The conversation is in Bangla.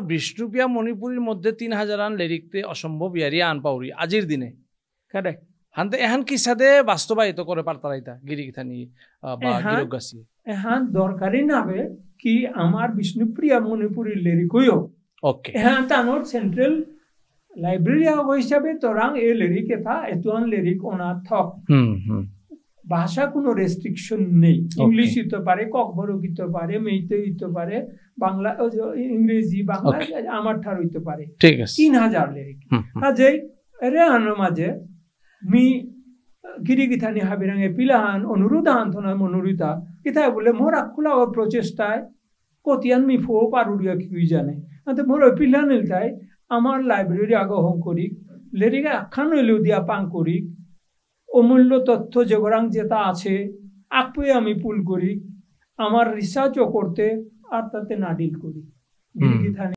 বিষ্ণুপ্রিয়া মণিপুরীর মধ্যে 3000 আন লিরিকতে অসম্ভব ইয়ারিয়া আন পাউরি আজির দিনে কারেক্ট হানতে এহান কিসাদে বাস্তবায়িত করে পারতারাইতা গিরিগিথানি বা গিরগাসি এহান দরকারি নাবে কি আমার বিষ্ণুপ্রিয়া মণিপুরীর লিরিক হইও ওকে এহান তানোর সেন্ট্রাল লাইব্রেরি হিসাবে তোরাং এ লিরিক এথা এতুয়ান লিরিক ওনা থক ভাষা কোনো রেস্ট্রিকশন নেই ইংলিশ হইতে পারে ককবরক হইতে পারে মেইতে হইতে পারে বাংলা ইংরেজি বাংলা আমার ঠার হইতে পারে ঠিক আছে 3000 লিরিক আজে এরে আনো মাঝে মি গিরিগিথানি হাবিরাঙে পিলাহান অনুরোধ আন্তনা মনুরিতা ইথায় বলে মোর আকুলা প্রচেষ্টায় কতিয়ান মি ফো পারুরিয়া কি জানে আতে মোর পিলানিলটাই আমার লাইব্রেরি আগহন করি লিরিক আখ্যান হইলেও দিয়া পাং করি অমূল্য তথ্য যেগরাং যেটা আছে আকপে আমি পুল করি আমার রিসার্চও করতে আর তাতে নাডিল করি গিরিগিথানি